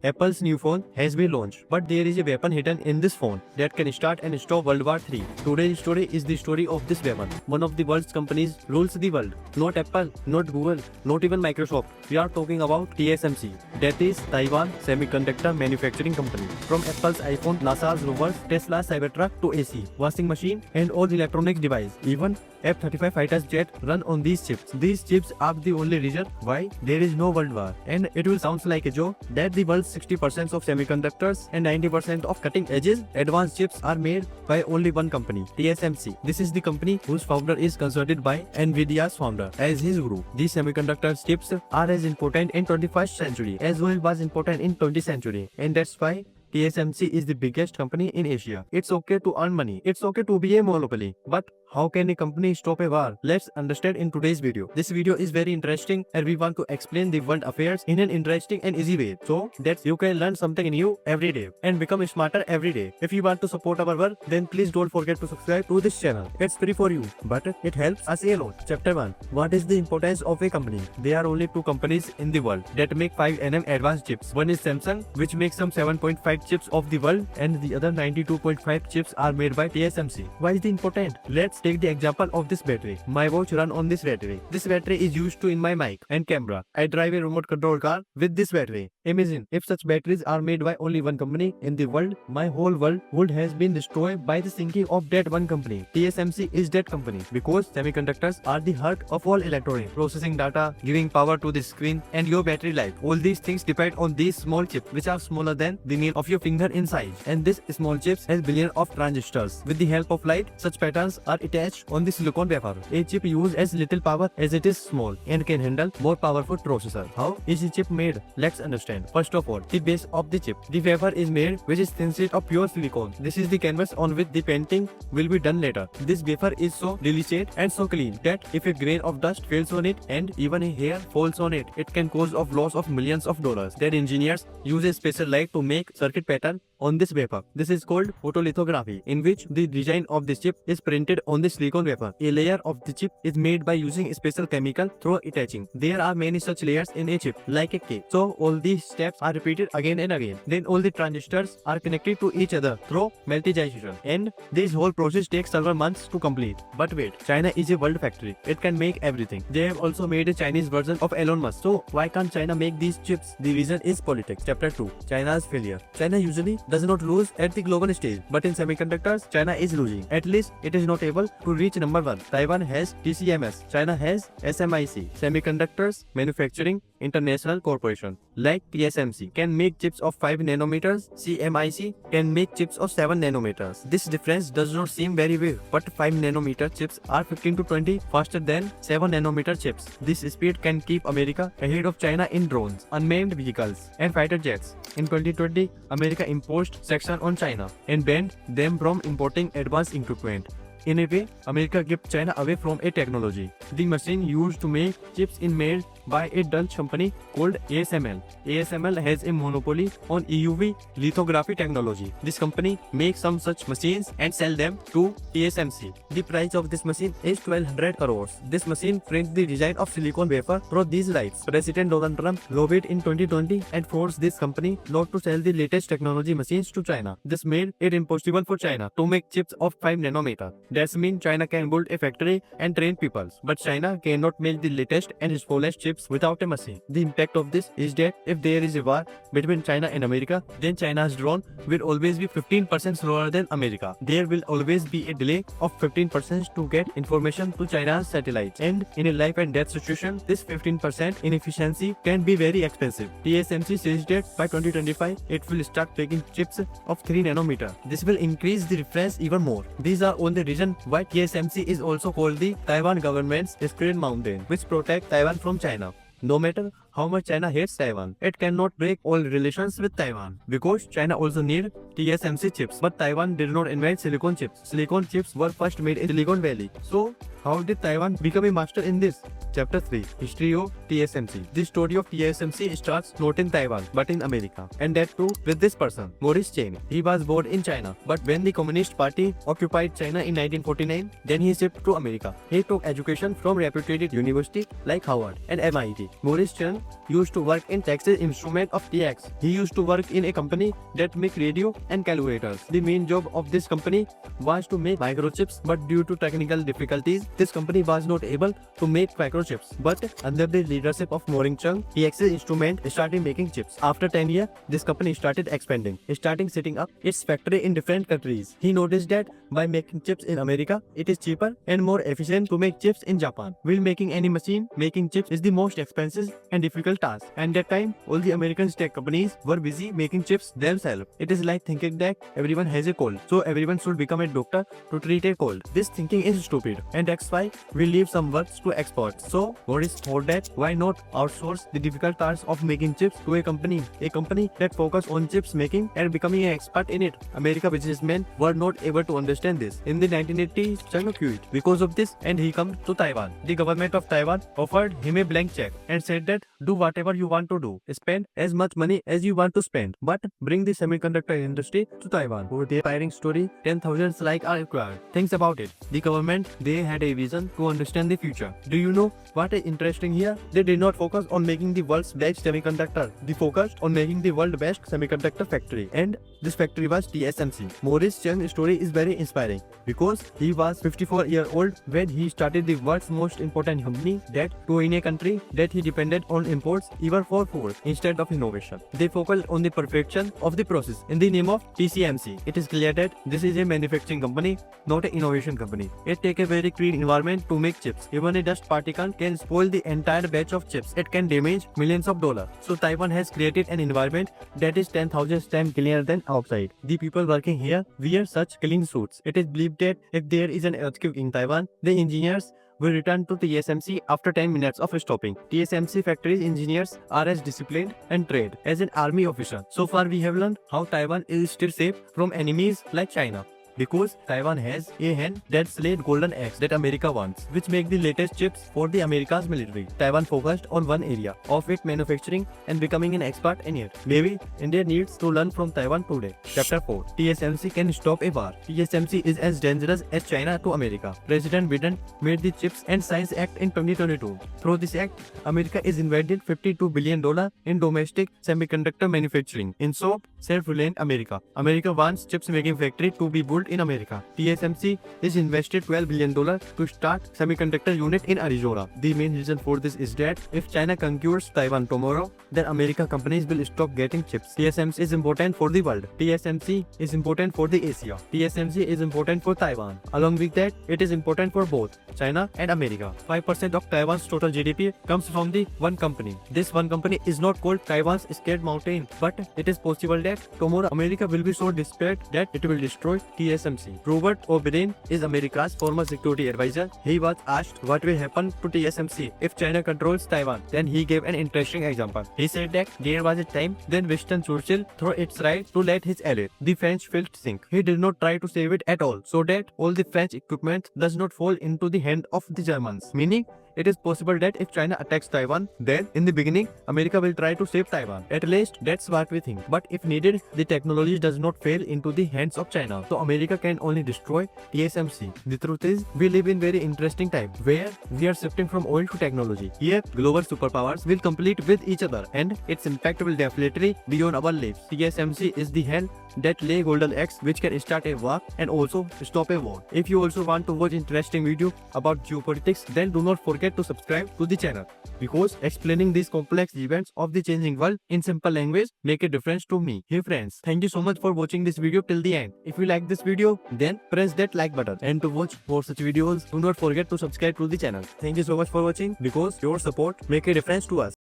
Apple's new phone has been launched, but there is a weapon hidden in this phone that can start and stop World War III. Today's story is the story of this weapon. One of the world's companies rules the world. Not Apple, not Google, not even Microsoft. We are talking about TSMC. That is Taiwan Semiconductor Manufacturing Company. From Apple's iPhone, NASA's rovers, Tesla's Cybertruck to AC, washing machine and all electronic devices. Even F-35 fighter jet run on these chips. These chips are the only reason why there is no world war. And it will sound like a joke that the world's 60% of semiconductors and 90% of cutting edges advanced chips are made by only one company, TSMC. This is the company whose founder is consulted by Nvidia's founder as his guru. These semiconductor chips are as important in 21st century as well was important in 20th century, and that's why TSMC is the biggest company in Asia. It's okay to earn money. It's okay to be a monopoly. But how can a company stop a war? Let's understand in today's video. This video is very interesting and we want to explain the world affairs in an interesting and easy way so that you can learn something new every day and become smarter every day. If you want to support our work, then please don't forget to subscribe to this channel. It's free for you, but it helps us a lot. Chapter 1. What is the importance of a company? There are only two companies in the world that make 5nm advanced chips. One is Samsung, which makes some 7.5 chips of the world, and the other 92.5 chips are made by TSMC. Why is it important? Let's take the example of this battery. My watch run on this battery. This battery is used to in my mic and camera. I drive a remote control car with this battery. Imagine if such batteries are made by only one company in the world, my whole world would have been destroyed by the thinking of that one company. TSMC is that company because semiconductors are the heart of all electronics, processing data, giving power to the screen and your battery life. All these things depend on these small chips which are smaller than the nail of your finger in size, and this small chips has billions of transistors. With the help of light, such patterns are attached on the silicon wafer. A chip uses as little power as it is small and can handle more powerful processor. How is the chip made? Let's understand. First of all, the base of the chip. The wafer is made which is thin sheet of pure silicon. This is the canvas on which the painting will be done later. This wafer is so delicate and so clean that if a grain of dust falls on it and even a hair falls on it, it can cause of loss of millions of dollars. That engineers use a special light to make circuit pattern on this wafer. This is called photolithography, in which the design of the chip is printed on the silicon wafer. A layer of the chip is made by using a special chemical through attaching. There are many such layers in a chip, like a cake. So all these steps are repeated again and again. Then all the transistors are connected to each other through multization. And this whole process takes several months to complete. But wait, China is a world factory. It can make everything. They have also made a Chinese version of Elon Musk. So why can't China make these chips? The reason is politics. Chapter 2. China's failure. China usually does not lose at the global stage, but in semiconductors, China is losing. At least it is not able to reach number 1. Taiwan has TCMS. China has SMIC. Semiconductors Manufacturing International Corporation, like TSMC, can make chips of 5 nanometers. CMIC can make chips of 7 nanometers. This difference does not seem very big, but 5 nanometer chips are 15 to 20 faster than 7 nanometer chips. This speed can keep America ahead of China in drones, unmanned vehicles, and fighter jets. In 2020, America imposed section on China and banned them from importing advanced equipment. In a way, America kept China away from a technology. The machine used to make chips is made by a Dutch company called ASML. ASML has a monopoly on EUV lithography technology. This company makes some such machines and sell them to TSMC. The price of this machine is 1200 crores. This machine prints the design of silicon wafer through these lights. President Donald Trump lobbied in 2020 and forced this company not to sell the latest technology machines to China. This made it impossible for China to make chips of 5 nanometer. That means China can build a factory and train people, but China cannot make the latest and smallest chips without a machine. The impact of this is that if there is a war between China and America, then China's drone will always be 15% slower than America. There will always be a delay of 15% to get information to China's satellites. And in a life and death situation, this 15% inefficiency can be very expensive. TSMC says that by 2025, it will start making chips of 3 nanometer. This will increase the difference even more. These are all the reasons why TSMC is also called the Taiwan government's Screen Mountain, which protects Taiwan from China. No matter how much China hates Taiwan, it cannot break all relations with Taiwan because China also needs TSMC chips. But Taiwan did not invent silicon chips. Silicon chips were first made in Silicon Valley. So how did Taiwan become a master in this? Chapter 3. History of TSMC. The story of TSMC starts not in Taiwan but in America, and that too with this person, Morris Chang. He was born in China, but when the Communist Party occupied China in 1949, then he shipped to America. He took education from reputed universities like Harvard and MIT. Morris Chang Cheng used to work in Texas Instrument of TX. He used to work in a company that make radio and calculators. The main job of this company was to make microchips, but due to technical difficulties, this company was not able to make microchips. But under the leadership of Moring Cheng, TX Instrument started making chips. After 10 years, this company started expanding, starting setting up its factory in different countries. He noticed that by making chips in America, it is cheaper and more efficient to make chips in Japan. While making any machine, making chips is the most expensive and difficult task. And that time, all the American tech companies were busy making chips themselves. It is like thinking that everyone has a cold, so everyone should become a doctor to treat a cold. This thinking is stupid, and that's why we leave some works to experts. So, what is thought that why not outsource the difficult task of making chips to a company that focus on chips making and becoming an expert in it. American businessmen were not able to understand this. In the 1980s, Cheng quit because of this, and he came to Taiwan. The government of Taiwan offered him a blank check and said that do whatever you want to do, spend as much money as you want to spend, but bring the semiconductor industry to Taiwan. For the inspiring story, 10,000 likes are required. Think about it. The government, they had a vision to understand the future. Do you know what is interesting here? They did not focus on making the world's best semiconductor. They focused on making the world's best semiconductor factory, and this factory was TSMC. Maurice Cheng's story is very inspiring because he was 54 years old when he started the world's most important company that grew in a country that he depended on imports even for food instead of innovation. They focused on the perfection of the process in the name of TSMC. It is clear that this is a manufacturing company, not an innovation company. It takes a very clean environment to make chips. Even a dust particle can spoil the entire batch of chips. It can damage millions of dollars. So Taiwan has created an environment that is 10,000 times cleaner than outside. The people working here wear such clean suits. It is believed that if there is an earthquake in Taiwan, the engineers will return to TSMC after 10 minutes of stopping. TSMC factories engineers are as disciplined and trained as an army officer. So far we have learned how Taiwan is still safe from enemies like China, because Taiwan has a hand that laid golden eggs that America wants, which make the latest chips for the America's military. Taiwan focused on one area of its manufacturing and becoming an expert in it. Maybe India needs to learn from Taiwan today. Chapter 4. TSMC can stop a war. TSMC is as dangerous as China to America. President Biden made the Chips and Science Act in 2022. Through this act, America is invested $52 billion in domestic semiconductor manufacturing. In so, self-reliant America. America wants chips making factory to be built in America. TSMC is invested $12 billion to start semiconductor unit in Arizona. The main reason for this is that if China conquers Taiwan tomorrow, then American companies will stop getting chips. TSMC is important for the world. TSMC is important for the Asia. TSMC is important for Taiwan. Along with that, it is important for both China and America. 5% of Taiwan's total GDP comes from the one company. This one company is not called Taiwan's scared mountain, but it is possible that tomorrow America will be so desperate that it will destroy TSMC. Robert O'Brien is America's former security advisor. He was asked what will happen to TSMC if China controls Taiwan. Then he gave an interesting example. He said that there was a time when Winston Churchill threw its right to let his ally, the French fleet, sink. He did not try to save it at all, so that all the French equipment does not fall into the hand of the Germans. Meaning, it is possible that if China attacks Taiwan, then in the beginning, America will try to save Taiwan. At least that's what we think. But if needed, the technology does not fail into the hands of China. So America can only destroy TSMC. The truth is, we live in very interesting time where we are shifting from oil to technology. Here, global superpowers will compete with each other, and its impact will definitely beyond our lives. TSMC is the hand that lay golden eggs which can start a war and also stop a war. If you also want to watch interesting video about geopolitics, then do not forget to subscribe to the channel, because explaining these complex events of the changing world in simple language make a difference to me. Hey friends, thank you so much for watching this video till the end. If you like this video, then press that like button, and to watch more such videos, do not forget to subscribe to the channel. Thank you so much for watching, because your support make a difference to us.